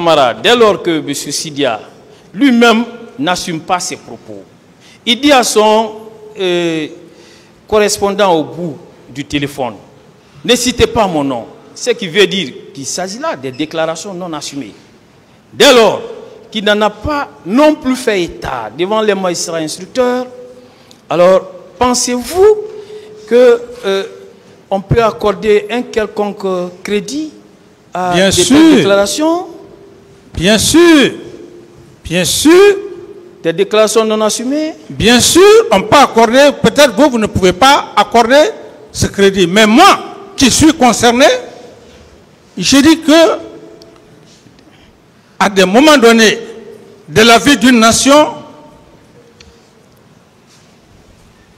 camarades, dès lors que M. Sidia lui-même n'assume pas ses propos, il dit à son correspondant au bout du téléphone, ne citez pas mon nom, ce qui veut dire qu'il s'agit là des déclarations non assumées. Dès lors qu'il n'en a pas non plus fait état devant les magistrats instructeurs, alors pensez-vous qu'on peut accorder un quelconque crédit à bien des sûr, déclarations? Bien sûr, bien sûr. Des déclarations non assumées? Bien sûr, on peut accorder, peut-être vous ne pouvez pas accorder ce crédit. Mais moi, qui suis concerné, je dis que à des moments donnés de la vie d'une nation,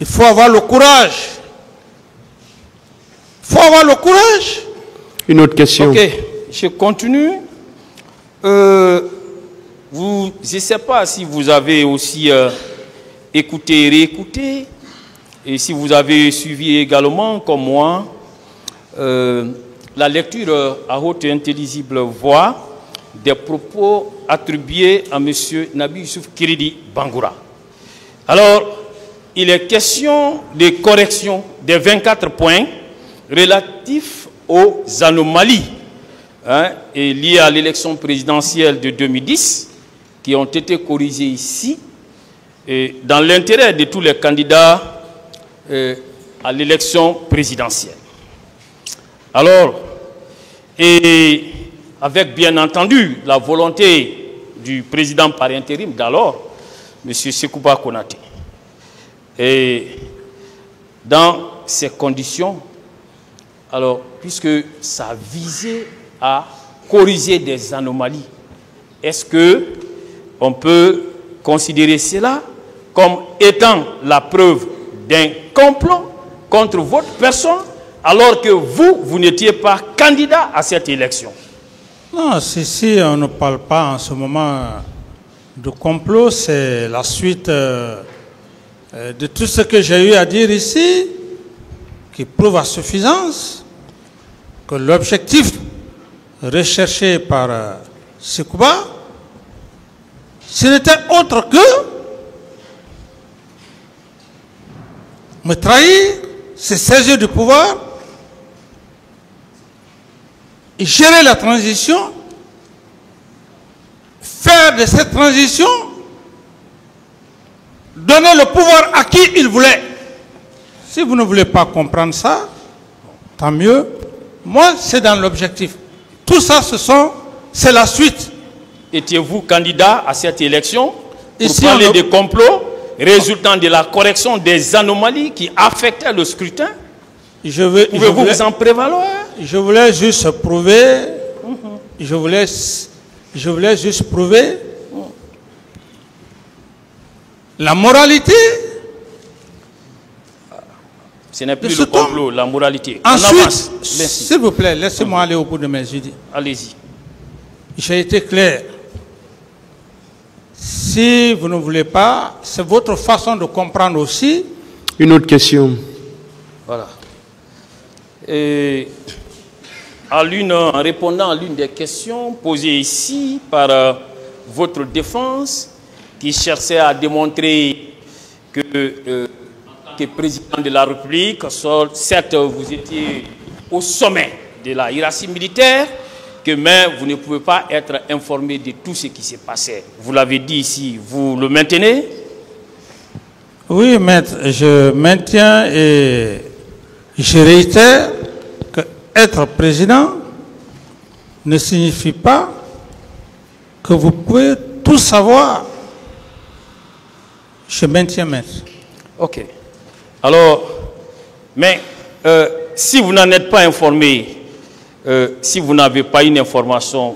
il faut avoir le courage. Il faut avoir le courage. Une autre question. Ok, je continue. Je ne sais pas si vous avez aussi écouté et réécouté, et si vous avez suivi également, comme moi, la lecture à haute et intelligible voix des propos attribués à M. Nabi Youssouf Kiridi Bangoura. Alors, il est question de correction des 24 points relatifs aux anomalies et liées à l'élection présidentielle de 2010 qui ont été corrigées ici et dans l'intérêt de tous les candidats à l'élection présidentielle. Alors, et avec bien entendu la volonté du président par intérim d'alors, M. Sekouba Konaté. Et dans ces conditions, alors, puisque ça visait à corriger des anomalies, est-ce qu'on peut considérer cela comme étant la preuve d'un complot contre votre personne alors que vous n'étiez pas candidat à cette élection? Non, si on ne parle pas en ce moment de complot, c'est la suite de tout ce que j'ai eu à dire ici, qui prouve à suffisance que l'objectif recherché par Sekouba, ce n'était autre que me trahir, se saisir du pouvoir, et gérer la transition, faire de cette transition, donner le pouvoir à qui il voulait. Si vous ne voulez pas comprendre ça, tant mieux. Moi, c'est dans l'objectif. Tout ça, c'est la suite. Étiez-vous candidat à cette élection pour Ici, parler de complot résultant de la correction des anomalies qui affectaient le scrutin? Pouvez-vous vous en prévaloir? Je voulais juste prouver, je voulais juste prouver la moralité. Ce n'est plus le complot, la moralité. Ensuite, s'il vous plaît, laissez-moi aller au bout de mes idées. Allez-y. J'ai été clair. Si vous ne voulez pas, c'est votre façon de comprendre aussi. Une autre question. Voilà. Et en répondant à l'une des questions posées ici par votre défense, qui cherchait à démontrer que, en tant que président de la République, certes vous étiez au sommet de la hiérarchie militaire, mais vous ne pouvez pas être informé de tout ce qui s'est passé. Vous l'avez dit ici, vous le maintenez? Oui, maître, je maintiens et je réitère que être président ne signifie pas que vous pouvez tout savoir. Je maintiens, maître. Ok. Alors, mais si vous n'en êtes pas informé, si vous n'avez pas une information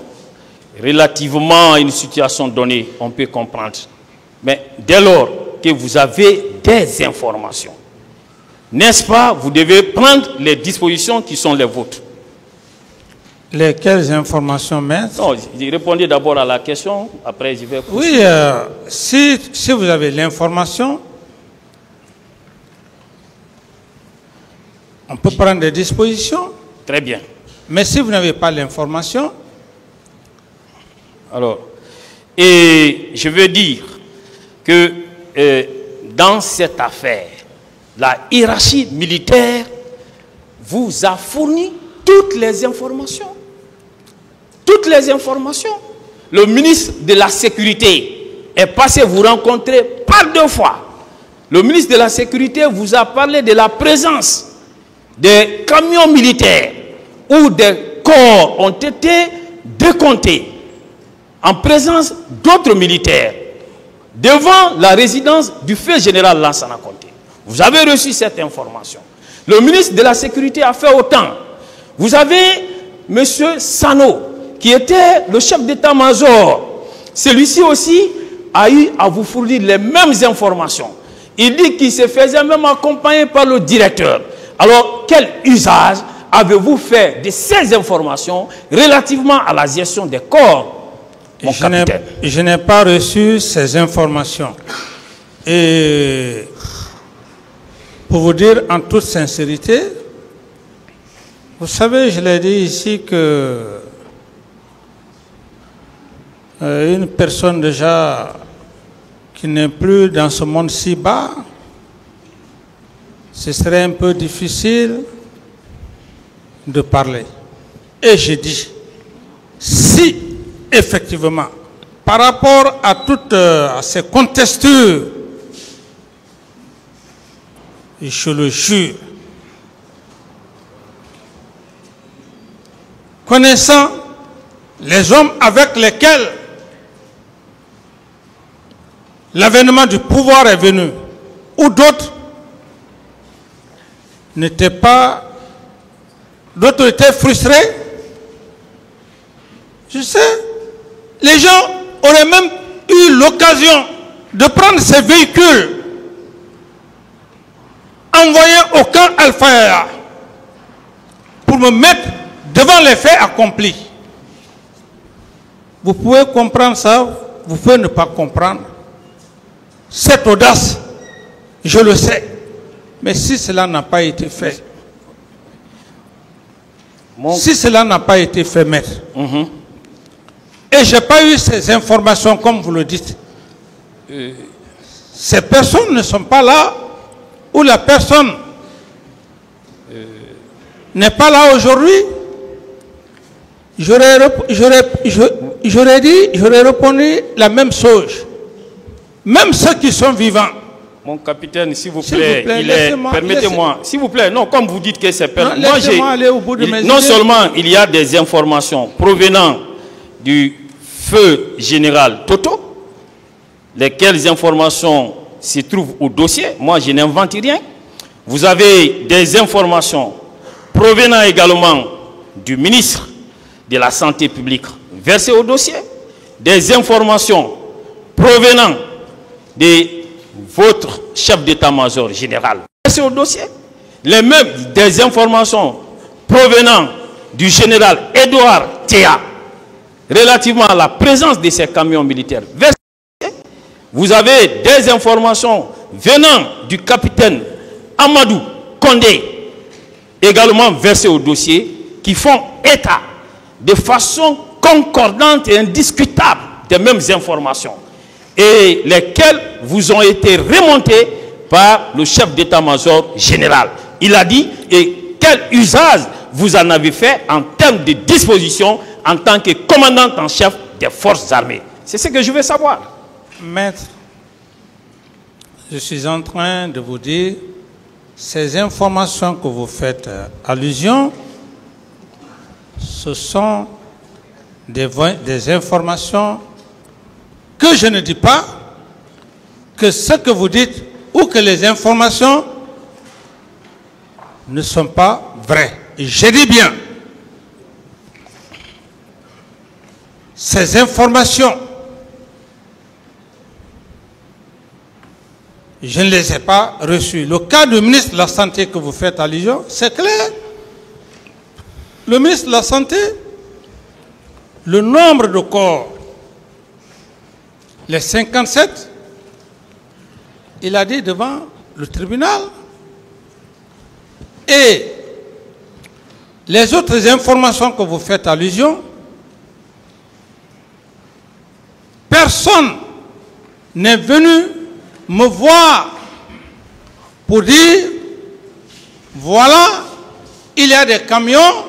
relativement à une situation donnée, on peut comprendre. Mais dès lors que vous avez des informations, n'est-ce pas, vous devez prendre les dispositions qui sont les vôtres. Lesquelles informations, maître? Non, répondez d'abord à la question, après je vais... Oui, si vous avez l'information, on peut prendre des dispositions. Très bien. Mais si vous n'avez pas l'information, Alors, et je veux dire que dans cette affaire, la hiérarchie militaire vous a fourni toutes les informations. Toutes les informations. Le ministre de la Sécurité est passé vous rencontrer par 2 fois. Le ministre de la Sécurité vous a parlé de la présence des camions militaires où des corps ont été décomptés en présence d'autres militaires devant la résidence du feu général Lansana Conté. Vous avez reçu cette information. Le ministre de la Sécurité a fait autant. Vous avez M. Sano, qui était le chef d'état-major. Celui-ci aussi a eu à vous fournir les mêmes informations. Il dit qu'il se faisait même accompagner par le directeur. Alors, quel usage avez-vous fait de ces informations relativement à la gestion des corps, mon capitaine? Je n'ai pas reçu ces informations. Et pour vous dire en toute sincérité, vous savez, je l'ai dit ici que une personne déjà qui n'est plus dans ce monde si bas, ce serait un peu difficile de parler. Et je dis, si effectivement, par rapport à toutes ces contestures, je le jure, connaissant les hommes avec lesquels l'avènement du pouvoir est venu, ou d'autres n'étaient pas, d'autres étaient frustrés. Je sais, les gens auraient même eu l'occasion de prendre ces véhicules envoyés au camp Alpha pour me mettre devant les faits accomplis. Vous pouvez comprendre ça, vous pouvez ne pas comprendre. Cette audace, je le sais. Mais si cela n'a pas été fait, si cela n'a pas été fait, maître, et je n'ai pas eu ces informations comme vous le dites, ces personnes ne sont pas là, ou la personne n'est pas là aujourd'hui, j'aurais répondu la même chose. Même ceux qui sont vivants. Mon capitaine, s'il vous plaît, permettez-moi, s'il vous plaît, non, comme vous dites que c'est non seulement il y a des informations provenant du feu général Toto, lesquelles informations se trouvent au dossier, moi je n'invente rien. Vous avez des informations provenant également du ministre de la Santé publique versées au dossier, des informations provenant de votre chef d'état-major général versées au dossier, les mêmes des informations provenant du général Edouard Théa relativement à la présence de ces camions militaires versés. Vous avez des informations venant du capitaine Amadou Kondé également versées au dossier qui font état de façon concordante et indiscutable des mêmes informations et lesquelles vous ont été remontées par le chef d'état-major général. Il a dit, et quel usage vous en avez fait en termes de disposition en tant que commandant en chef des forces armées. C'est ce que je veux savoir. Maître, je suis en train de vous dire, ces informations que vous faites allusion, ce sont des informations que je ne dis pas que ce que vous dites ou que les informations ne sont pas vraies. Je dis bien, ces informations, je ne les ai pas reçues. Le cas du ministre de la Santé que vous faites allusion, c'est clair. Le ministre de la Santé, le nombre de corps, les 57, il a dit devant le tribunal. Et les autres informations que vous faites allusion, personne n'est venu me voir pour dire, voilà, il y a des camions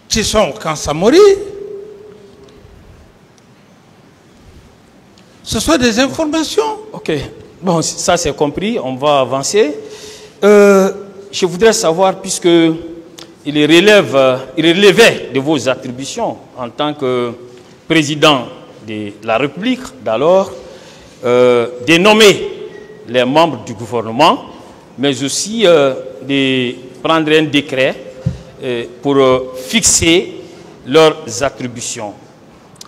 qui sont au camp Samori. Ce sont des informations. Ok, bon, ça c'est compris, on va avancer. Je voudrais savoir, puisque il relevait de vos attributions en tant que président de la République d'alors, de nommer les membres du gouvernement, mais aussi de prendre un décret pour fixer leurs attributions.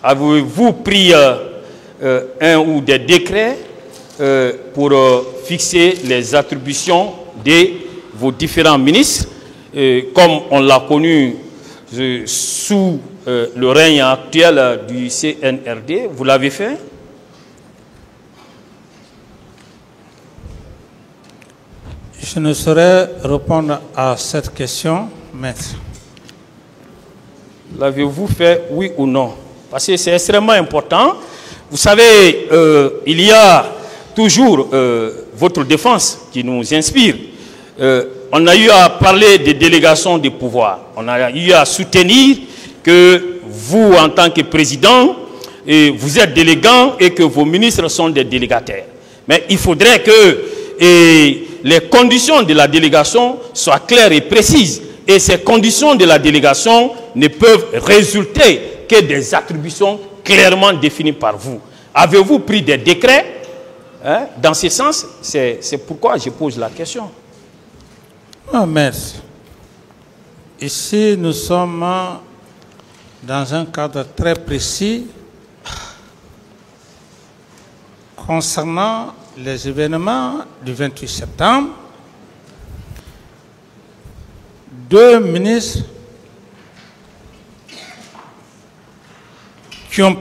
Avez-vous pris un ou des décrets pour fixer les attributions de vos différents ministres, comme on l'a connu sous le règne actuel du CNRD? Vous l'avez fait? Je ne saurais répondre à cette question, maître. L'avez-vous fait, oui ou non? Parce que c'est extrêmement important. Vous savez, il y a toujours votre défense qui nous inspire. On a eu à parler des délégations de pouvoir. On a eu à soutenir que vous, en tant que président, vous êtes délégant et que vos ministres sont des délégataires. Mais il faudrait que les conditions de la délégation soient claires et précises. Et ces conditions de la délégation ne peuvent résulter que des attributions clairement définies par vous. Avez-vous pris des décrets dans ce sens? C'est pourquoi je pose la question. Oh, maître, ici nous sommes dans un cadre très précis concernant les événements du 28 septembre. Deux ministres qui ont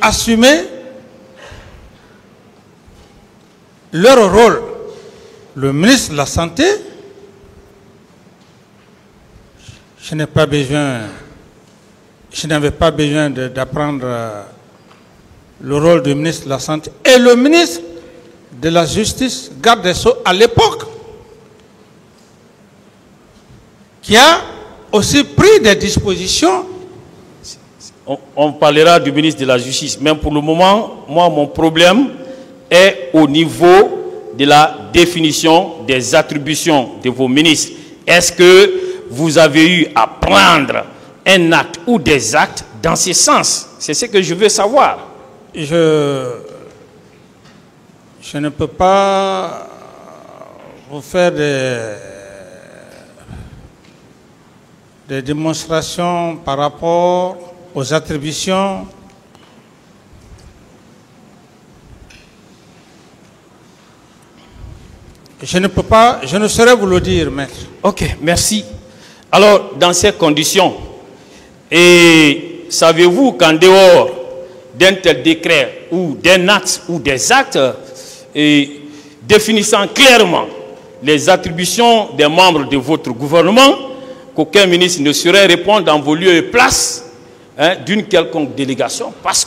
assumé leur rôle. Le ministre de la Santé, je n'avais pas besoin d'apprendre le rôle du ministre de la Santé, et le ministre de la Justice, garde des Sceaux à l'époque, qui a aussi pris des dispositions. On parlera du ministre de la Justice, mais pour le moment, moi, mon problème est au niveau de la définition des attributions de vos ministres. Est-ce que vous avez eu à prendre un acte ou des actes dans ce sens? C'est ce que je veux savoir. Je ne peux pas vous faire des démonstrations par rapport aux attributions. Je ne peux pas, je ne saurais vous le dire, maître. Ok, merci. Alors, dans ces conditions, et savez-vous qu'en dehors d'un tel décret ou d'un acte ou des actes définissant clairement les attributions des membres de votre gouvernement, qu'aucun ministre ne saurait répondre en vos lieux et places d'une quelconque délégation, parce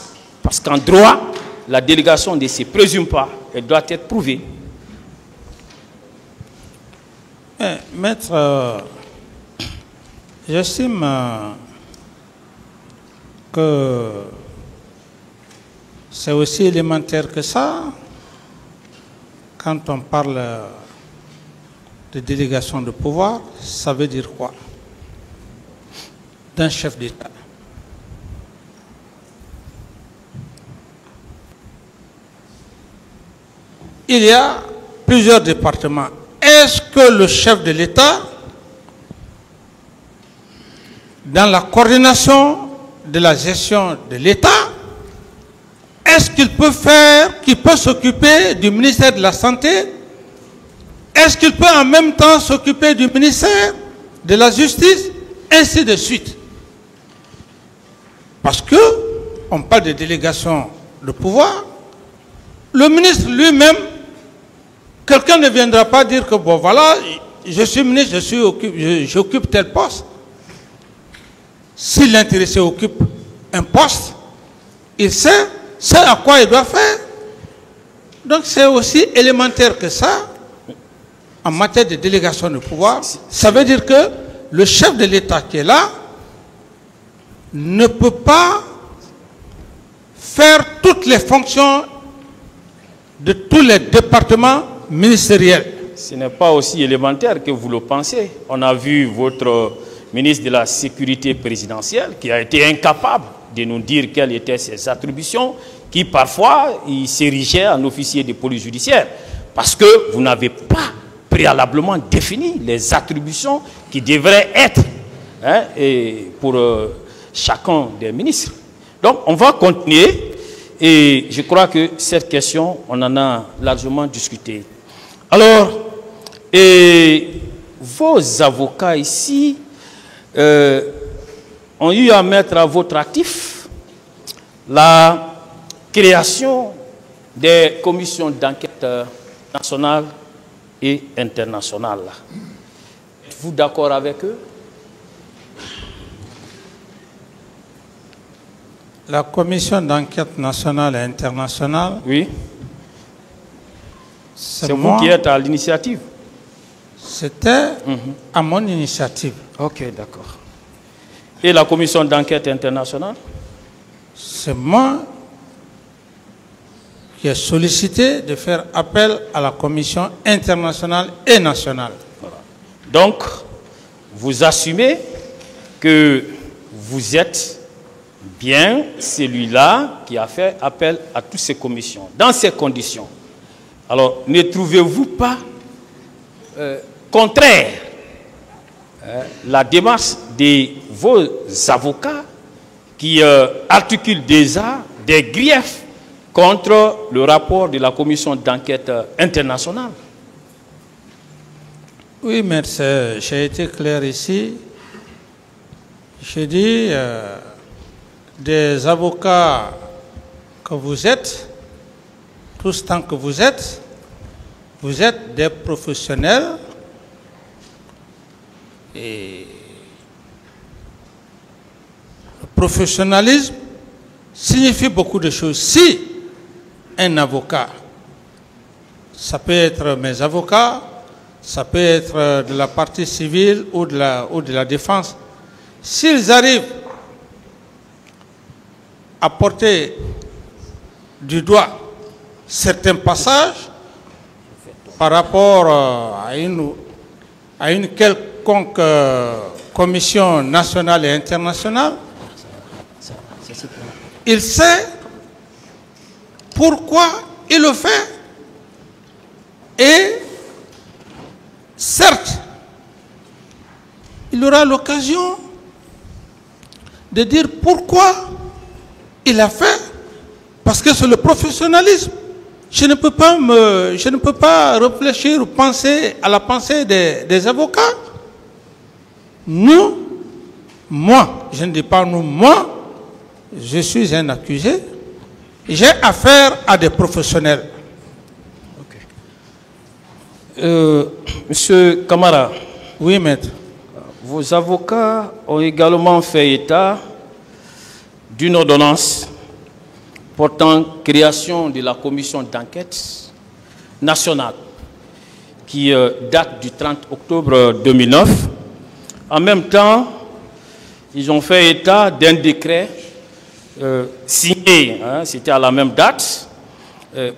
qu'en droit, la délégation ne se présume pas, elle doit être prouvée. Maître, j'estime que c'est aussi élémentaire que ça. Quand on parle de délégation de pouvoir, ça veut dire quoi? D'un chef d'État. Il y a plusieurs départements. Est-ce que le chef de l'État, dans la coordination de la gestion de l'État, est-ce qu'il peut s'occuper du ministère de la Santé? Est-ce qu'il peut en même temps s'occuper du ministère de la Justice? Ainsi de suite. Parce que on parle de délégation de pouvoir. Le ministre lui-même, quelqu'un ne viendra pas dire que bon voilà, je suis ministre, j'occupe tel poste. Si l'intéressé occupe un poste, il sait ce à quoi il doit faire. Donc c'est aussi élémentaire que ça, en matière de délégation de pouvoir. Ça veut dire que le chef de l'État qui est là ne peut pas faire toutes les fonctions de tous les départements ministériels. Ce n'est pas aussi élémentaire que vous le pensez. On a vu votre ministre de la Sécurité présidentielle qui a été incapable de nous dire quelles étaient ses attributions, qui parfois il s'érigeait en officier de police judiciaire, parce que vous n'avez pas préalablement défini les attributions qui devraient être pour chacun des ministres. Donc on va continuer, et je crois que cette question, on en a largement discuté. Alors, vos avocats ici ont eu à mettre à votre actif la création des commissions d'enquête nationales et internationales. Êtes-vous d'accord avec eux? La commission d'enquête nationale et internationale, oui. C'est vous qui êtes à l'initiative? C'était à mon initiative. Ok, d'accord. Et la commission d'enquête internationale? C'est moi qui ai sollicité de faire appel à la commission internationale et nationale. Voilà. Donc, vous assumez que vous êtes bien celui-là qui a fait appel à toutes ces commissions. Dans ces conditions, alors ne trouvez-vous pas contraire la démarche de vos avocats qui articulent déjà des griefs contre le rapport de la commission d'enquête internationale? Oui, mais j'ai été clair ici. J'ai dit des avocats que vous êtes, tous tant que vous êtes des professionnels et le professionnalisme signifie beaucoup de choses. Si un avocat, ça peut être mes avocats, ça peut être de la partie civile ou de la défense, s'ils arrivent à porter du doigt certains passages par rapport à une quelconque commission nationale et internationale, il sait pourquoi il le fait. Et certes, il aura l'occasion de dire pourquoi il a fait, parce que c'est le professionnalisme. Je ne peux pas réfléchir ou penser à la pensée des avocats. Moi, je ne dis pas nous, moi, je suis un accusé. J'ai affaire à des professionnels. Monsieur Camara. Oui, maître. Vos avocats ont également fait état d'une ordonnance portant création de la commission d'enquête nationale qui date du 30 octobre 2009. En même temps, ils ont fait état d'un décret signé, c'était à la même date,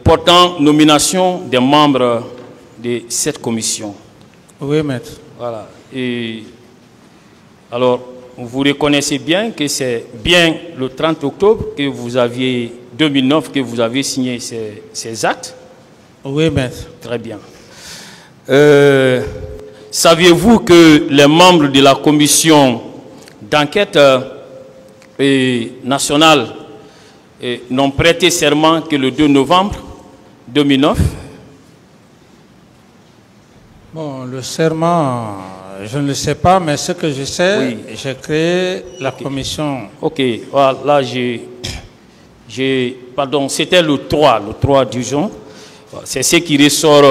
portant nomination des membres de cette commission. Oui, maître. Voilà. Et alors, vous reconnaissez bien que c'est bien le 30 octobre que vous aviez, 2009, que vous avez signé ces actes? Oui, maître. Très bien. Saviez-vous que les membres de la commission d'enquête nationale n'ont prêté serment que le 2 novembre 2009? Bon, le serment, je ne le sais pas, mais ce que je sais, oui. J'ai créé la commission. Ok, voilà, pardon, c'était le 3 disons. C'est ce qui ressort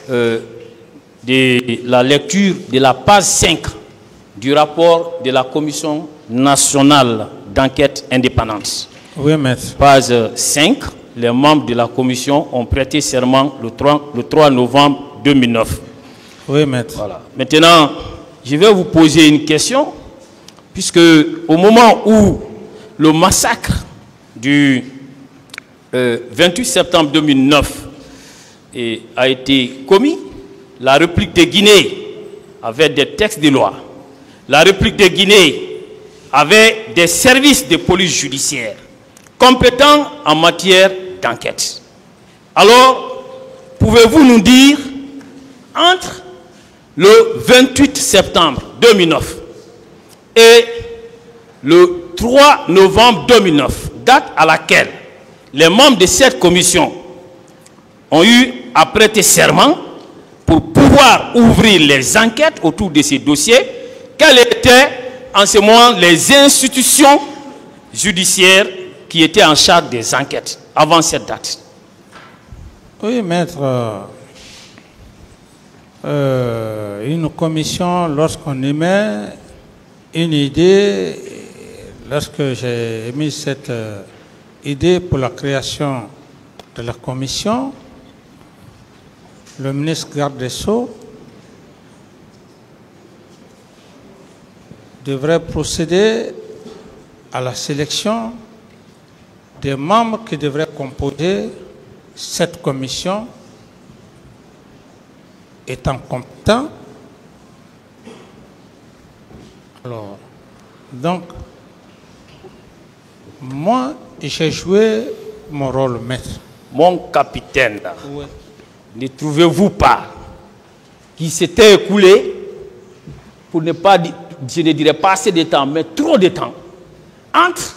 de la lecture de la page 5 du rapport de la commission nationale d'enquête indépendante. Oui, maître. Page 5, les membres de la commission ont prêté serment le 3 novembre 2009. Oui, maître. Voilà. Maintenant, je vais vous poser une question, puisque au moment où le massacre du 28 septembre 2009 a été commis, la République de Guinée avait des textes de loi. La République de Guinée avait des services de police judiciaire compétents en matière d'enquête. Alors, pouvez-vous nous dire, entre le 28 septembre 2009 et le 3 novembre 2009, date à laquelle les membres de cette commission ont eu à prêter serment pour pouvoir ouvrir les enquêtes autour de ces dossiers, quelles étaient en ce moment les institutions judiciaires qui étaient en charge des enquêtes avant cette date? Oui, maître. Une commission, lorsqu'on émet une idée, lorsque j'ai émis cette idée pour la création de la commission, le ministre garde des Sceaux devrait procéder à la sélection des membres qui devraient composer cette commission étant compétents. Alors, donc, moi, j'ai joué mon rôle maître. Mon capitaine, là, Oui. ne trouvez-vous pas qu'il s'était écoulé, pour ne pas dire, je ne dirais pas assez de temps, mais trop de temps, entre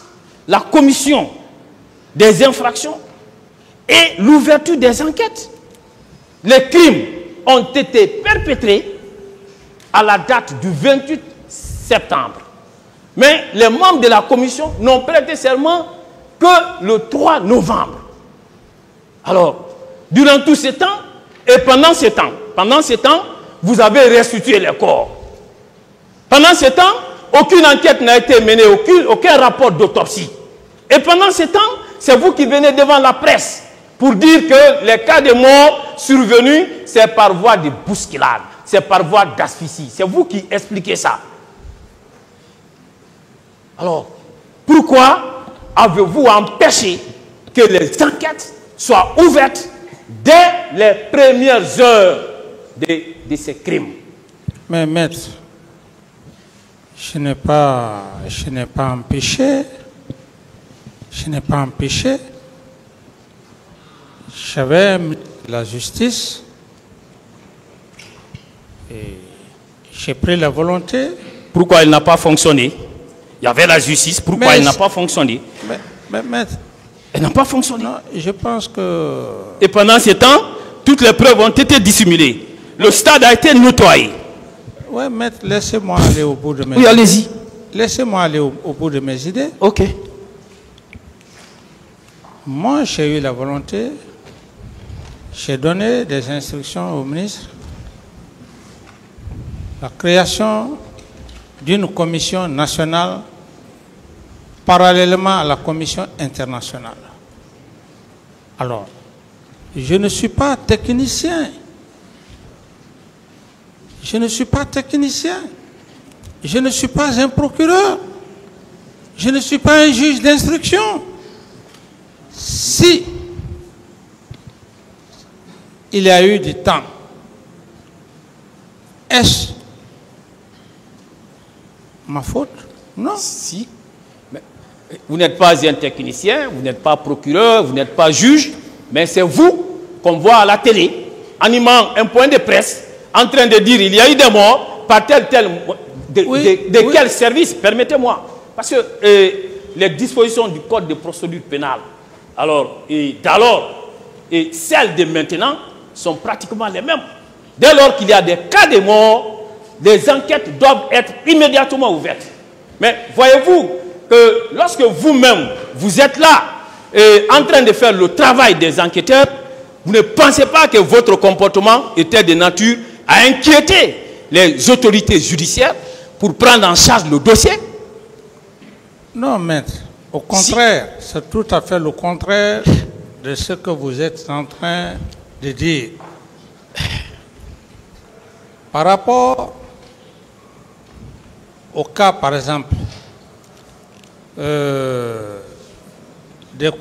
la commission des infractions et l'ouverture des enquêtes? Les crimes ont été perpétrés à la date du 28 septembre. Mais les membres de la commission n'ont prêté serment que le 3 novembre. Alors, durant tout ce temps, et pendant ce temps, vous avez restitué les corps. Pendant ce temps, aucune enquête n'a été menée, aucun rapport d'autopsie. Et pendant ce temps, c'est vous qui venez devant la presse pour dire que les cas de mort survenus, c'est par voie de bousculade, c'est par voie d'asphyxie. C'est vous qui expliquez ça. Alors, pourquoi avez-vous empêché que les enquêtes soient ouvertes dès les premières heures de ces crimes? Mais maître, je n'ai pas empêché. J'avais la justice et j'ai pris la volonté. Pourquoi il n'a pas fonctionné? Il y avait la justice, pourquoi il n'a pas fonctionné? Mais maître, elle n'a pas fonctionné. non, je pense que... Et pendant ce temps, toutes les preuves ont été dissimulées. Le stade a été nettoyé. Oui, maître, laissez-moi aller au bout de mes idées. Oui, allez-y. Laissez-moi aller au bout de mes idées. Ok. Moi, j'ai eu la volonté, j'ai donné des instructions au ministre, la création d'une commission nationale parallèlement à la commission internationale. Alors, je ne suis pas technicien. Je ne suis pas technicien. Je ne suis pas un procureur. Je ne suis pas un juge d'instruction. Si il y a eu du temps, est-ce ma faute? Non. Si. Mais vous n'êtes pas un technicien, vous n'êtes pas procureur, vous n'êtes pas juge, mais c'est vous qu'on voit à la télé, animant un point de presse, en train de dire il y a eu des morts par tel. De quel service? Permettez-moi. Parce que les dispositions du Code de procédure pénale, d'alors et celles de maintenant, sont pratiquement les mêmes. Dès lors qu'il y a des cas de mort, des enquêtes doivent être immédiatement ouvertes. Mais voyez-vous que lorsque vous-même, vous êtes là, en train de faire le travail des enquêteurs, vous ne pensez pas que votre comportement était de nature à inquiéter les autorités judiciaires pour prendre en charge le dossier? Non, maître. Au contraire, c'est tout à fait le contraire de ce que vous êtes en train de dire. Par rapport au cas, par exemple, des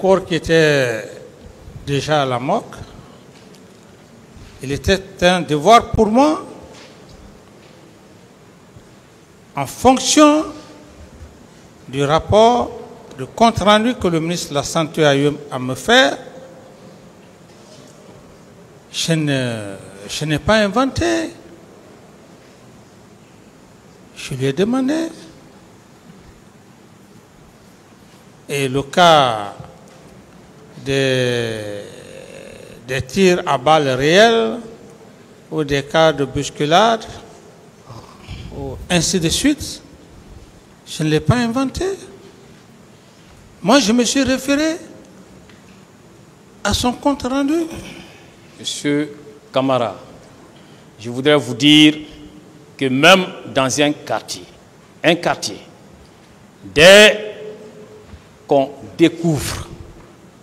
corps qui étaient déjà à la morgue, il était un devoir pour moi, en fonction du rapport, du compte rendu que le ministre de la Santé a eu à me faire, je n'ai pas inventé. Je lui ai demandé. Et le cas des tirs à balles réelles ou des cas de bousculade, ou ainsi de suite, je ne l'ai pas inventé. Moi, je me suis référé à son compte rendu. Monsieur Camara, je voudrais vous dire que même dans un quartier, dès qu'on découvre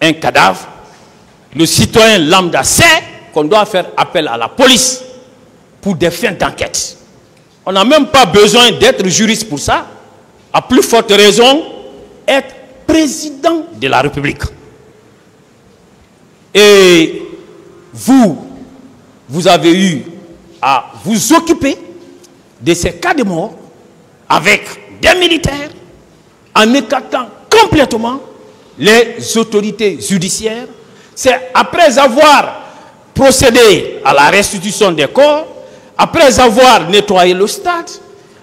un cadavre, le citoyen lambda sait qu'on doit faire appel à la police pour des fins d'enquête. On n'a même pas besoin d'être juriste pour ça. À plus forte raison, être président de la République. Et vous avez eu à vous occuper de ces cas de mort avec des militaires en écartant complètement les autorités judiciaires. C'est après avoir procédé à la restitution des corps, après avoir nettoyé le stade,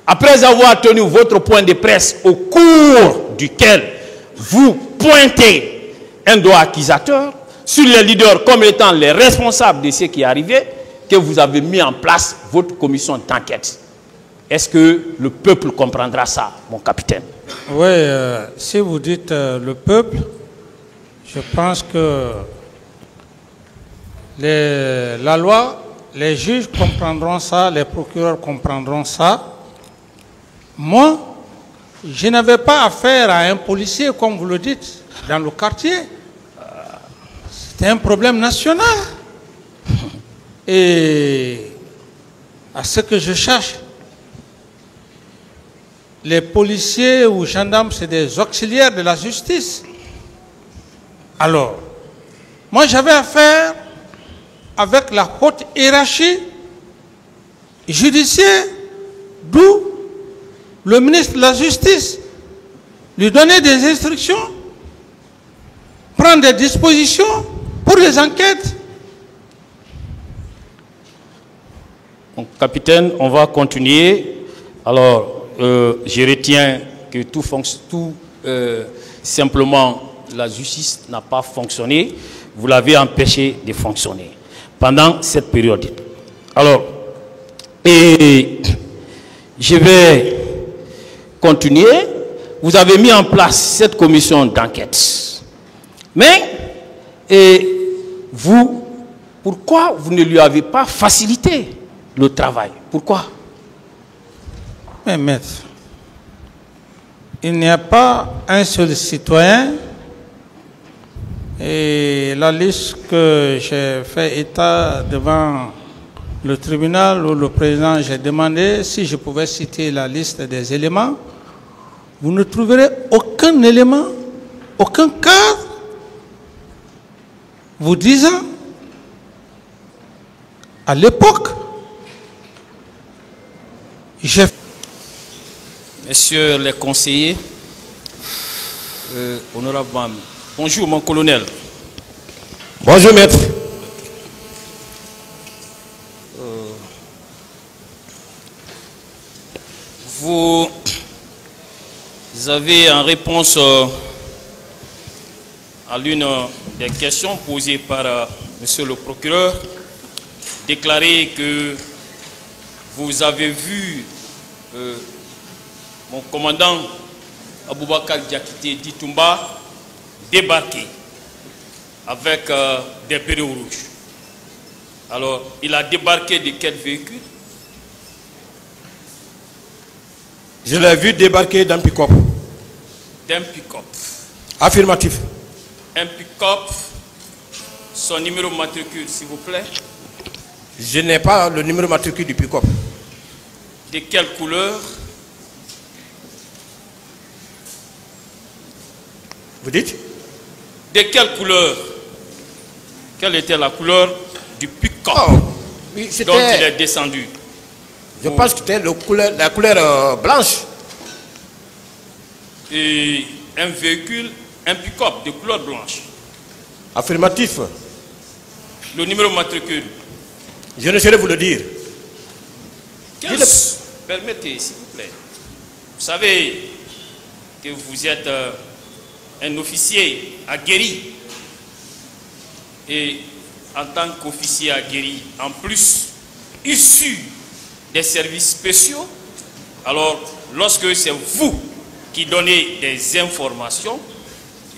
après avoir tenu votre point de presse au cours duquel vous pointez un doigt accusateur sur les leaders comme étant les responsables de ce qui est arrivé, que vous avez mis en place votre commission d'enquête. Est-ce que le peuple comprendra ça, mon capitaine? Oui, si vous dites le peuple, je pense que la loi, les juges comprendront ça, les procureurs comprendront ça. Moi, je n'avais pas affaire à un policier, comme vous le dites, dans le quartier. C'était un problème national. Et à ce que je cherche, les policiers ou gendarmes, c'est des auxiliaires de la justice. Alors, moi j'avais affaire avec la haute hiérarchie judiciaire, d'où le ministre de la Justice lui donnait des instructions, prendre des dispositions pour les enquêtes. Donc, capitaine, on va continuer. Alors, je retiens que simplement la justice n'a pas fonctionné. Vous l'avez empêché de fonctionner pendant cette période. Alors, et je vais continuer. Vous avez mis en place cette commission d'enquête. Mais, vous, pourquoi vous ne lui avez pas facilité le travail? Pourquoi? Mais maître, il n'y a pas un seul citoyen, et la liste que j'ai fait état devant le tribunal où le président, j'ai demandé si je pouvais citer la liste des éléments. Vous ne trouverez aucun élément, aucun cadre vous disant à l'époque, Messieurs les conseillers, honorable Bam. Bonjour mon colonel. Bonjour maître. Vous avez en réponse à l'une des questions posées par monsieur le procureur déclaré que vous avez vu mon commandant Aboubakar Diakité Ditumba débarquer avec des bérets rouges. Alors, il a débarqué de quel véhicule? Je l'ai vu débarquer d'un pick-up. d'un pick-up. Affirmatif. Un pick-up, son numéro matricule, s'il vous plaît. Je n'ai pas le numéro matricule du pick-up. De quelle couleur? Vous dites? De quelle couleur? Quelle était la couleur du pick-up Oui, dont il est descendu? Je pense que c'était la couleur blanche. Et un véhicule, un pick-up de couleur blanche. Affirmatif. Le numéro matricule. Je ne saurais vous le dire. Permettez, s'il vous plaît. Vous savez que vous êtes un officier aguerri. Et en tant qu'officier aguerri, en plus, issu des services spéciaux, alors lorsque c'est vous qui donnez des informations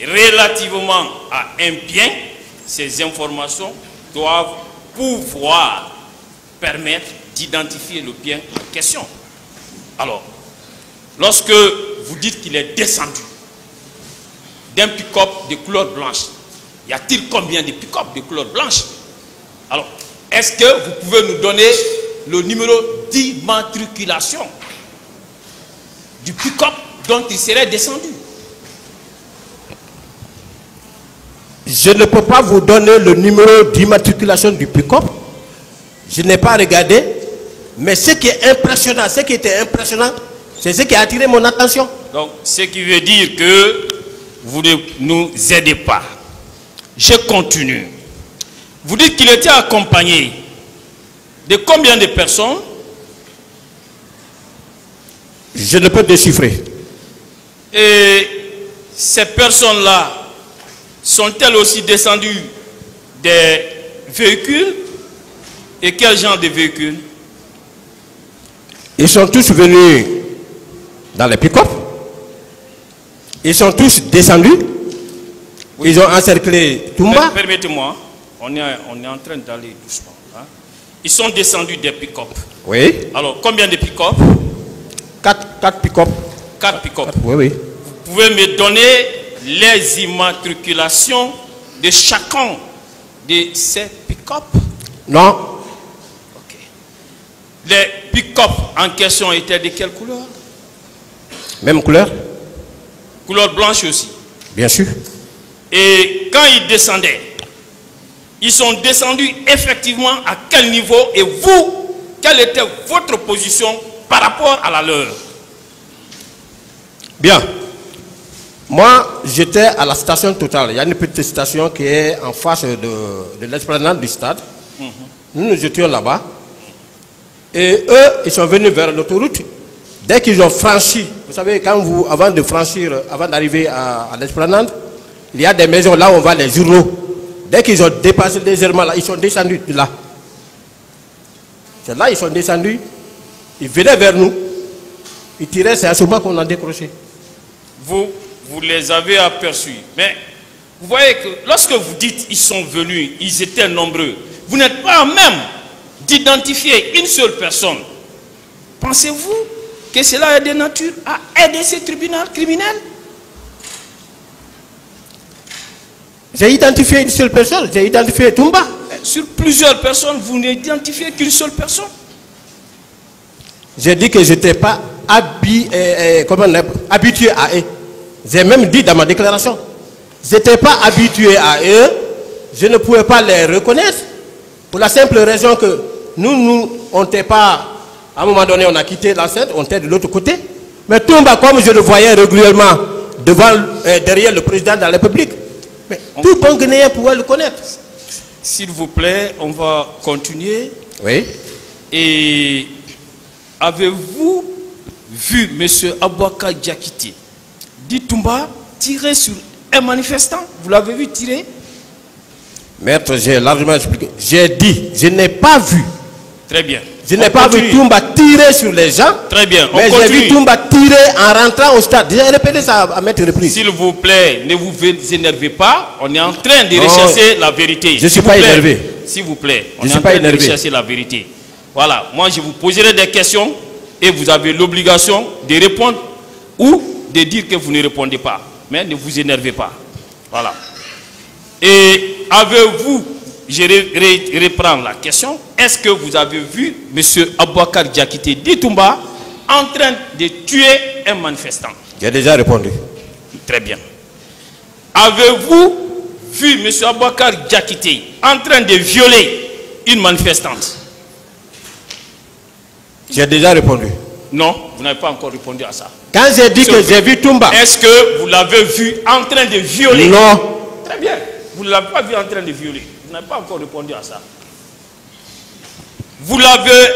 relativement à un bien, ces informations doivent pouvoir permettre d'identifier le bien en question. Alors, lorsque vous dites qu'il est descendu d'un pick-up de couleur blanche, y a-t-il combien de pick-up de couleur blanche? Alors, est-ce que vous pouvez nous donner le numéro d'immatriculation du pick-up dont il serait descendu? Je ne peux pas vous donner le numéro d'immatriculation du pick-up. Je n'ai pas regardé. Mais ce qui est impressionnant, ce qui était impressionnant, c'est ce qui a attiré mon attention. Donc, ce qui veut dire que vous ne nous aidez pas. Je continue. Vous dites qu'il était accompagné de combien de personnes? Je ne peux déchiffrer. Et ces personnes-là sont-elles aussi descendues des véhicules? Et quel genre de véhicules? Ils sont tous venus dans les pick-up. Ils sont tous descendus. Oui. Ils ont encerclé Toumba. Permettez-moi, on est en train d'aller doucement. Hein? Ils sont descendus des pick-up. Oui. Alors, combien de pick-up? 4 pick-up. 4 pick-up. Oui, oui. Vous pouvez me donner les immatriculations de chacun de ces pick-up? Non. Ok. Les pick-up en question étaient de quelle couleur? Même couleur? Couleur blanche aussi. Bien sûr. Et quand ils descendaient, ils sont descendus effectivement à quel niveau? Et vous, quelle était votre position par rapport à la leur? Bien. Moi, j'étais à la station Total. Il y a une petite station qui est en face de l'esplanade du stade. Nous étions là-bas. Et eux, ils sont venus vers l'autoroute. Dès qu'ils ont franchi, vous savez, avant d'arriver à l'esplanade, il y a des maisons là où on voit les journaux. Dès qu'ils ont dépassé légèrement là, ils sont descendus de là. C'est là ils sont descendus. Ils venaient vers nous. Ils tiraient, c'est à ce moment qu'on a décroché. Vous les avez aperçus. Mais vous voyez que lorsque vous dites ils sont venus, ils étaient nombreux, vous n'êtes pas même d'identifier une seule personne. Pensez-vous que cela est de nature à aider ces tribunaux criminels? J'ai identifié une seule personne, j'ai identifié Toumba. Sur plusieurs personnes, vous n'identifiez qu'une seule personne? J'ai dit que je n'étais pas habitué à eux. J'ai même dit dans ma déclaration, je n'étais pas habitué à eux, je ne pouvais pas les reconnaître, pour la simple raison que nous on n'était pas, à un moment donné on a quitté l'enceinte, on était de l'autre côté. Mais Toumba, comme je le voyais régulièrement derrière le président de la République, mais tout bon Guinéen pouvait le connaître. S'il vous plaît, on va continuer. Oui. Et avez-vous vu M. Abouaka Diakité, dit Toumba, tirer sur un manifestant? Vous l'avez vu tirer? Maître, j'ai largement expliqué. J'ai dit, je n'ai pas vu. Très bien. Je n'ai pas vu Toumba tirer sur les gens. Très bien. Mais j'ai vu Toumba tirer en rentrant au stade. J'ai répété ça à maintes reprises. S'il vous plaît, ne vous énervez pas. On est en train de rechercher la vérité. Je ne suis pas énervé. S'il vous plaît, on je est suis en pas train énervé. de rechercher la vérité. Voilà. Moi, je vous poserai des questions et vous avez l'obligation de répondre ou de dire que vous ne répondez pas. Mais ne vous énervez pas. Voilà. Et avez-vous, je reprends la question, est-ce que vous avez vu M. Aboubakar Diakité Ditumba en train de tuer un manifestant? J'ai déjà répondu. Très bien. Avez-vous vu M. Aboubakar Diakité en train de violer une manifestante? J'ai déjà répondu. Non, vous n'avez pas encore répondu à ça. Quand j'ai dit que j'ai vu Toumba. Est-ce que vous l'avez vu en train de violer? Non. Très bien. Vous ne l'avez pas vu en train de violer. Vous n'avez pas encore répondu à ça.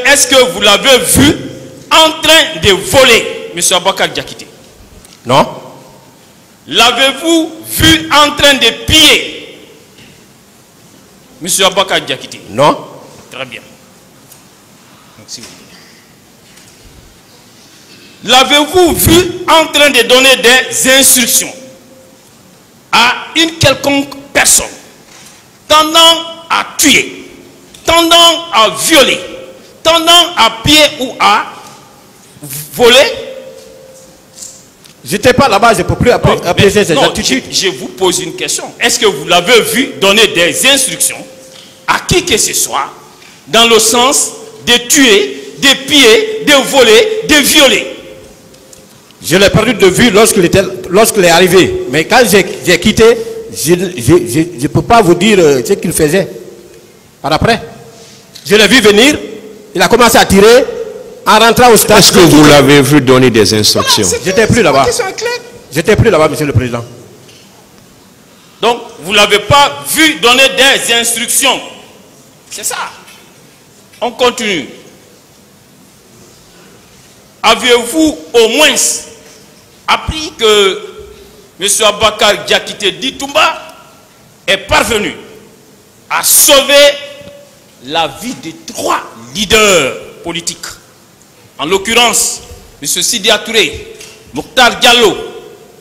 Est-ce que vous l'avez vu en train de voler, M. Aboubakar Diakité? Non. L'avez-vous vu en train de piller, M. Aboubakar Diakité? Non. Très bien. Merci. L'avez-vous vu en train de donner des instructions à une quelconque personne tendant à tuer, tendant à violer, tendant à piller ou à voler? Je n'étais pas là-bas, je ne peux plus apprécier ces attitudes. Je vous pose une question. Est-ce que vous l'avez vu donner des instructions à qui que ce soit dans le sens de tuer, de piller, de voler, de violer? Je l'ai perdu de vue lorsqu'il est arrivé. Mais quand j'ai quitté, je ne peux pas vous dire ce qu'il faisait. Par après, je l'ai vu venir, il a commencé à tirer en rentrant au stade. Est-ce que vous l'avez vu donner des instructions? J'étais plus là-bas. J'étais plus là-bas, Monsieur le Président. Donc, vous ne l'avez pas vu donner des instructions. C'est ça. On continue. Avez-vous au moins appris que M. Aboubakar Diakité Ditumba est parvenu à sauver la vie de 3 leaders politiques? En l'occurrence, M. Sidia Touré, Mokhtar Diallo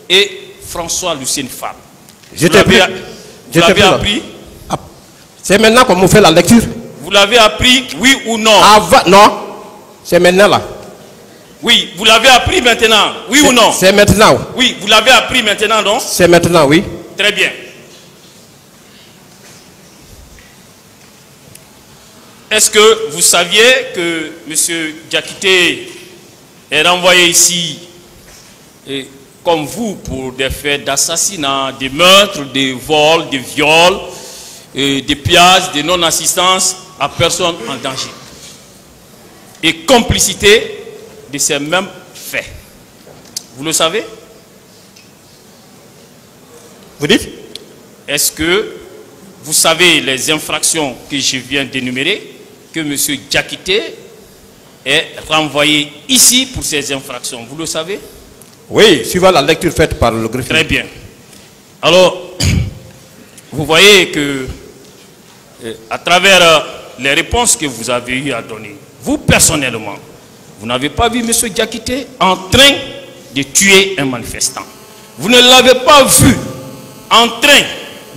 et François Lucien Fall. Vous l'avez appris? C'est maintenant qu'on me fait la lecture. Vous l'avez appris, oui ou non? Non, c'est maintenant là. Oui, vous l'avez appris maintenant, oui ou non? C'est maintenant. Oui, vous l'avez appris maintenant, non? C'est maintenant, oui. Très bien. Est-ce que vous saviez que M. Diakité est renvoyé ici comme vous pour des faits d'assassinat, de meurtres, de vols, de viols, de pillages, de non-assistance à personne en danger et complicité de ces mêmes faits? Vous le savez? Vous dites? Est-ce que vous savez les infractions que je viens d'énumérer, que M. Diakité est renvoyé ici pour ces infractions? Vous le savez? Oui, suivant la lecture faite par le greffier. Très bien. Alors, vous voyez que à travers les réponses que vous avez eu à donner, vous personnellement, vous n'avez pas vu M. Diakité en train de tuer un manifestant. Vous ne l'avez pas vu en train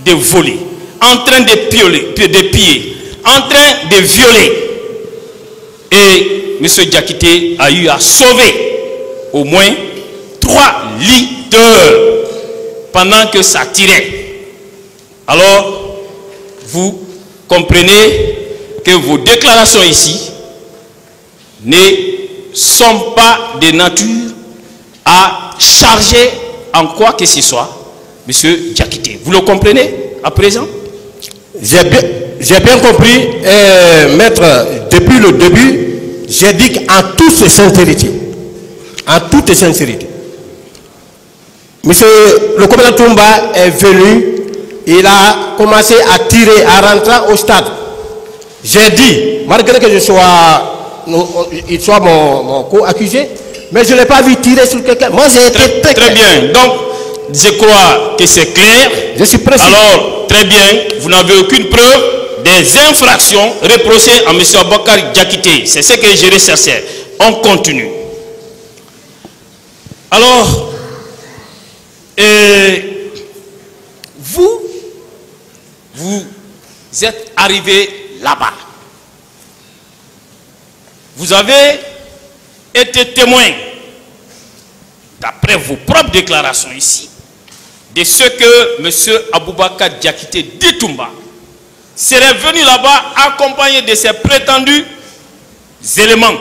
de voler, en train de piller, en train de violer. Et M. Diakité a eu à sauver au moins 3 leaders pendant que ça tirait. Alors, vous comprenez que vos déclarations ici ne sont pas de nature à charger en quoi que ce soit M. Diakité. Vous le comprenez à présent? J'ai bien compris, maître, depuis le début, j'ai dit qu'en toute sincérité, monsieur le commandant Toumba est venu, il a commencé à tirer, à rentrer au stade. J'ai dit, malgré que il soit mon co-accusé, mais je ne l'ai pas vu tirer sur quelqu'un. Moi, j'ai été très bien. Donc, je crois que c'est clair. Je suis précis. Alors, très bien, vous n'avez aucune preuve des infractions reprochées à M. Aboubakar Diakité. C'est ce que je recherchais. On continue. Alors, vous êtes arrivé là-bas. Vous avez été témoin d'après vos propres déclarations ici, de ce que M. Aboubakar Diakité Ditumba serait venu là-bas accompagné de ses prétendus éléments.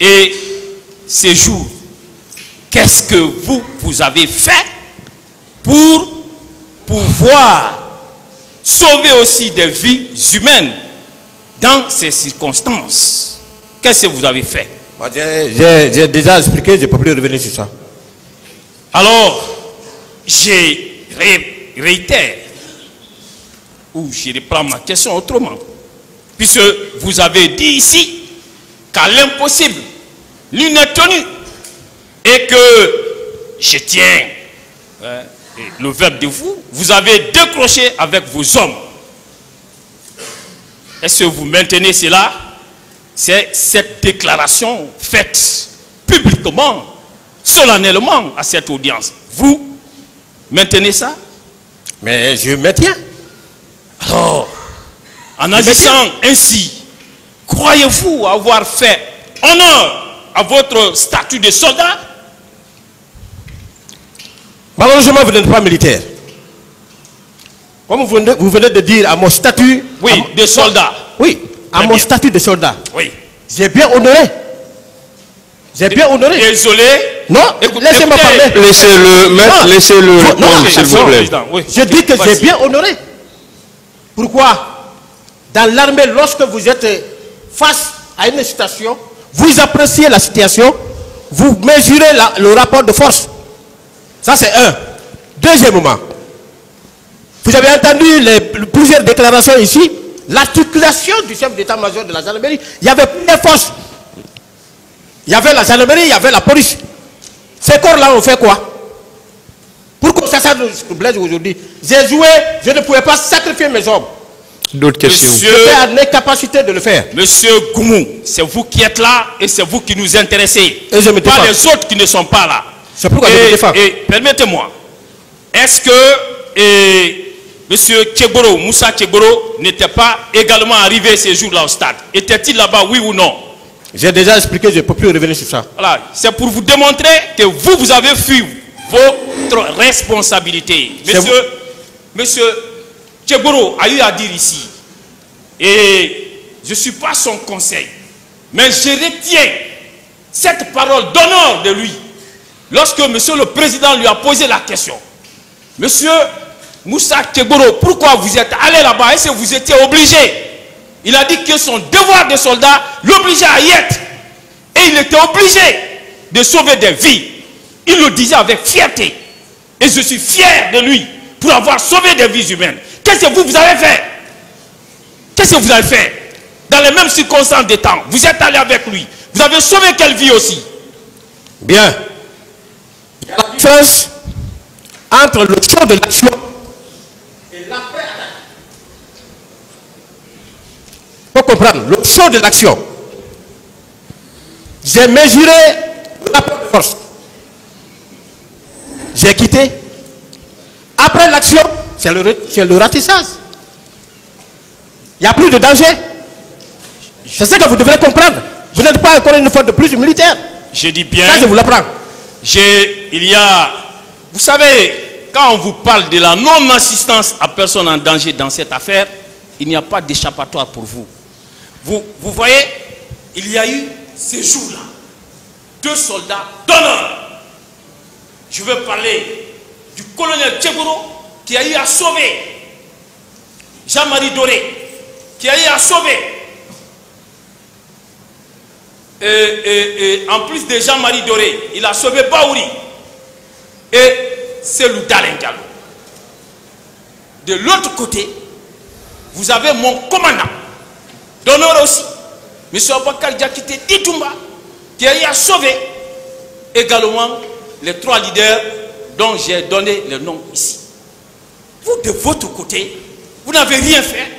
Et ces jours, qu'est-ce que vous avez fait pour pouvoir sauver aussi des vies humaines dans ces circonstances? Qu'est-ce que vous avez fait? J'ai déjà expliqué, je ne peux plus revenir sur ça. Alors, je réitère, ou je reprends ma question autrement, puisque vous avez dit ici qu'à l'impossible, l'une est tenue, et que je tiens le verbe de vous avez décroché avec vos hommes. Est-ce que vous maintenez cela? C'est cette déclaration faite publiquement, solennellement à cette audience. Vous maintenez ça? Mais je maintiens. Alors, en agissant ainsi, croyez-vous avoir fait honneur à votre statut de soldat? Malheureusement, vous n'êtes pas militaire. Comme vous venez de dire à mon statut... Oui, de soldat. Oui, à mon statut de soldat. Oui. J'ai bien honoré. J'ai bien honoré. Désolé. Non, laissez-moi parler. Laissez-le, maître, laissez-le répondre, s'il vous plaît. Oui. Je dis que j'ai bien honoré. Pourquoi? Dans l'armée, lorsque vous êtes face à une situation, vous appréciez la situation, vous mesurez le rapport de force. Ça, c'est un. Deuxièmement, vous avez entendu plusieurs déclarations ici. L'articulation du chef d'état-major de la gendarmerie, il y avait plusieurs forces. Il y avait la gendarmerie, il y avait la police. Ces corps-là ont fait quoi? Pourquoi ça nous blesse aujourd'hui? J'ai joué, je ne pouvais pas sacrifier mes hommes. D'autres questions? J'étais en incapacité de le faire. Monsieur Goumou, c'est vous qui êtes là et c'est vous qui nous intéressez. Et je me défends. Pas les autres qui ne sont pas là. C'est pourquoi je me défends. Et permettez-moi, est-ce que Monsieur Tchegoro, Moussa Tchegoro n'était pas également arrivé ces jours-là au stade? Était-il là-bas, oui ou non? J'ai déjà expliqué, je ne peux plus revenir sur ça. Voilà, c'est pour vous démontrer que vous avez fui votre responsabilité. Monsieur Tchegoro a eu à dire ici, et je ne suis pas son conseil, mais je retiens cette parole d'honneur de lui. Lorsque monsieur le président lui a posé la question, monsieur Moussa Tchegoro, pourquoi vous êtes allé là-bas? Est-ce que vous étiez obligé? Il a dit que son devoir de soldat l'obligeait à y être. Et il était obligé de sauver des vies. Il le disait avec fierté. Et je suis fier de lui pour avoir sauvé des vies humaines. Qu'est-ce que vous avez fait? Qu'est-ce que vous avez fait? Dans les mêmes circonstances de temps, vous êtes allé avec lui. Vous avez sauvé quelle vie aussi? Bien. Il y a la différence entre le champ de l'action et l'après-attaque. Il faut comprendre, le champ de l'action. J'ai mesuré le rapport de force. J'ai quitté. Après l'action, c'est le ratissage. Il n'y a plus de danger. C'est ça que vous devrez comprendre. Vous n'êtes pas encore une fois de plus militaire. Je dis bien. Ça, je vous l'apprends. Vous savez, quand on vous parle de la non-assistance à personne en danger dans cette affaire, il n'y a pas d'échappatoire pour vous. Vous voyez, il y a eu ces jours-là, 2 soldats d'honneur. Je veux parler du colonel Tchegoro qui a eu à sauver Jean-Marie Doré, qui a eu à sauver. Et en plus de Jean-Marie Doré, il a sauvé Baouri et Selou Dalen Diallo. De l'autre côté, vous avez mon commandant d'honneur aussi, M. Aboubakar Diakité Ditumba, qui a eu à sauver également les 3 leaders dont j'ai donné le nom ici. Vous, de votre côté, vous n'avez rien fait.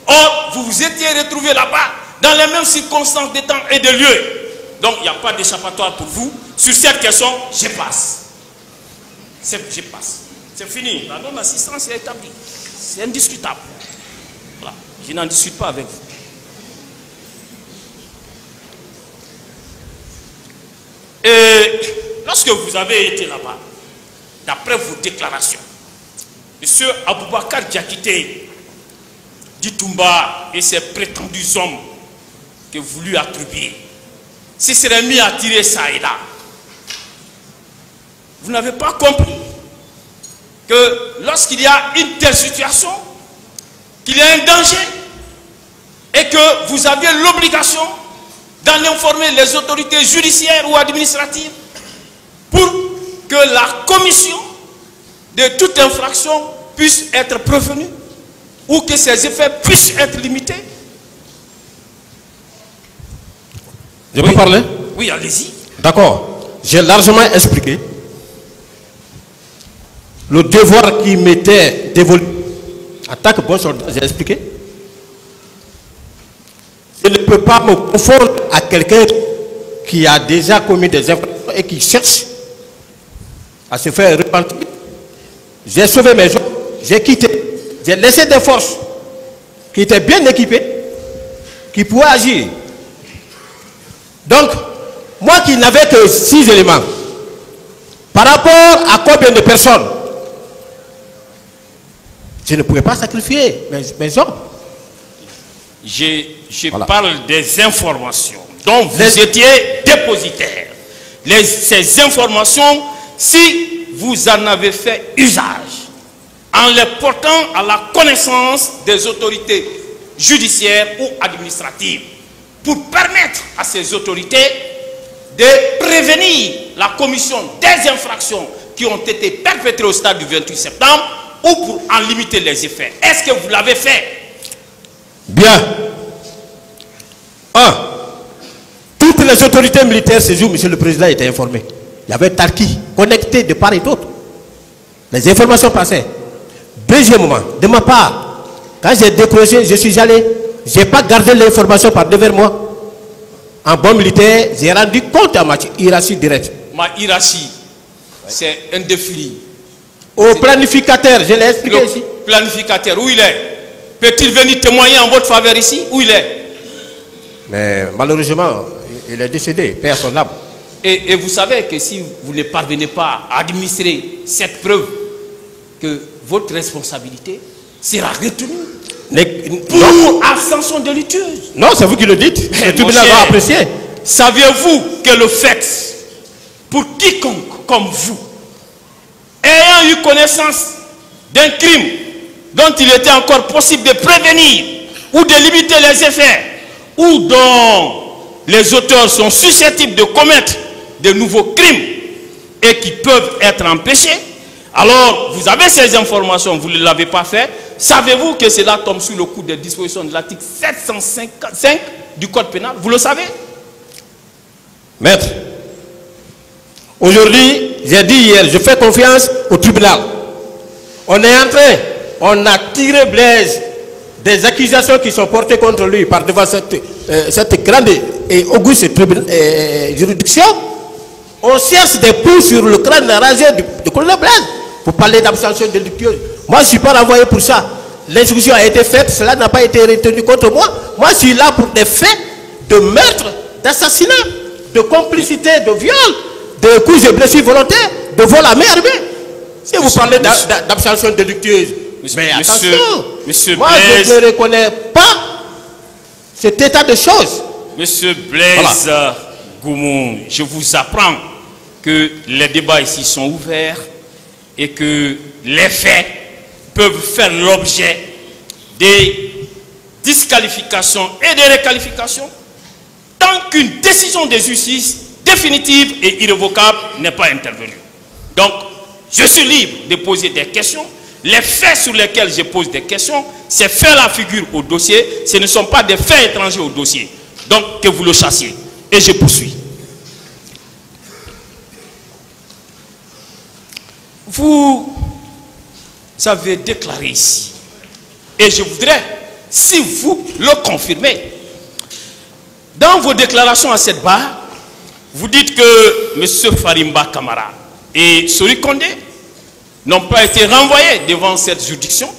Or, vous vous étiez retrouvés là-bas dans les mêmes circonstances de temps et de lieu. Donc, il n'y a pas d'échappatoire pour vous. Sur cette question, je passe. Je passe. C'est fini. La non-assistance est établie. C'est indiscutable. Voilà. Je n'en discute pas avec vous. Et lorsque vous avez été là-bas, d'après vos déclarations, M. Aboubakar Diakité, Ditumba et ses prétendus hommes que vous lui attribuez, se seraient mis à tirer ça et là. Vous n'avez pas compris que lorsqu'il y a une telle situation, qu'il y a un danger et que vous aviez l'obligation d'en informer les autorités judiciaires ou administratives pour que la commission de toute infraction puisse être prévenue ou que ses effets puissent être limités. Je peux parler? Oui, allez-y. D'accord. J'ai largement expliqué le devoir qui m'était dévolu en tant que bon soldat. J'ai expliqué. Je ne peux pas me confondre à quelqu'un qui a déjà commis des infractions et qui cherche à se faire repentir. J'ai sauvé mes gens, j'ai quitté, j'ai laissé des forces qui étaient bien équipées, qui pouvaient agir. Donc, moi qui n'avais que 6 éléments, par rapport à combien de personnes, je ne pouvais pas sacrifier mes hommes. Je Voilà. parle des informations dont vous étiez dépositaire. Ces informations, si vous en avez fait usage, en les portant à la connaissance des autorités judiciaires ou administratives, pour permettre à ces autorités de prévenir la commission des infractions qui ont été perpétrées au stade du 28 septembre ou pour en limiter les effets. Est-ce que vous l'avez fait? Bien. 1. Toutes les autorités militaires ces jours, monsieur le président, étaient informées. Il y avait Tarki connecté de part et d'autre. Les informations passaient. Deuxièmement, de ma part, quand j'ai décroché, je suis allé, je n'ai pas gardé l'information par devers moi. En bon militaire, j'ai rendu compte à ma hiérarchie directe. Ma hiérarchie, c'est un défi. Au planificateur, je l'ai expliqué ici. Le planificateur, où il est? Peut-il venir témoigner en votre faveur ici? Où il est? Mais malheureusement, il est décédé, paix à son âme. Et vous savez que si vous ne parvenez pas à administrer cette preuve, que votre responsabilité sera retenue pour abstention délictueuse. Non, c'est vous qui le dites. Le tribunal va apprécier. Saviez-vous que le fait, pour quiconque comme vous, ayant eu connaissance d'un crime dont il était encore possible de prévenir ou de limiter les effets, ou dont les auteurs sont susceptibles de commettre de nouveaux crimes et qui peuvent être empêchés, alors vous avez ces informations, vous ne l'avez pas fait, savez-vous que cela tombe sous le coup des dispositions de l'article 755 du Code pénal? Vous le savez? Maître, aujourd'hui, j'ai dit hier, je fais confiance au tribunal. On est entré, on a tiré Blaise des accusations qui sont portées contre lui par devant cette grande et auguste juridiction. On cherche des pouces sur le crâne rasé du colonel Blaise pour parler d'abstention délictueuse. Moi, je ne suis pas renvoyé pour ça. L'instruction a été faite, cela n'a pas été retenu contre moi. Moi, je suis là pour des faits de meurtre, d'assassinat, de complicité, de viol, de coups et blessures volontaires, de vol à main armée. Si vous parlez d'abstention délictueuse, mais attention, moi je ne reconnais pas cet état de choses. Monsieur Blaise Goumou, je vous apprends que les débats ici sont ouverts et que les faits peuvent faire l'objet des disqualifications et des requalifications tant qu'une décision de justice définitive et irrévocable n'est pas intervenue. Donc, je suis libre de poser des questions. Les faits sur lesquels je pose des questions, c'est faire la figure au dossier. Ce ne sont pas des faits étrangers au dossier. Donc, que vous le chassiez. Et je poursuis. Vous avez déclaré ici, et je voudrais, si vous le confirmez, dans vos déclarations à cette barre, vous dites que M. Farimba Kamara et Sori Kondé n'ont pas été renvoyés devant cette juridiction,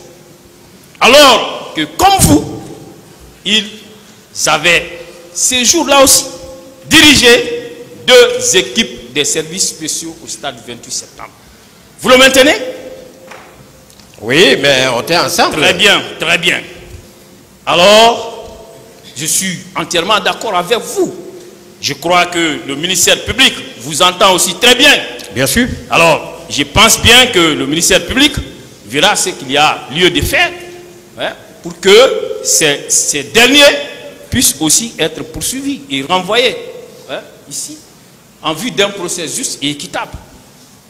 alors que, comme vous, ils avaient ces jours-là aussi dirigé 2 équipes des services spéciaux au stade 28 septembre. Vous le maintenez? Oui, mais on était ensemble. Très bien, très bien. Alors, je suis entièrement d'accord avec vous. Je crois que le ministère public vous entend aussi très bien. Bien sûr. Alors, je pense bien que le ministère public verra ce qu'il y a lieu de faire, hein, pour que ces derniers puissent aussi être poursuivis et renvoyés, hein, ici, en vue d'un procès juste et équitable.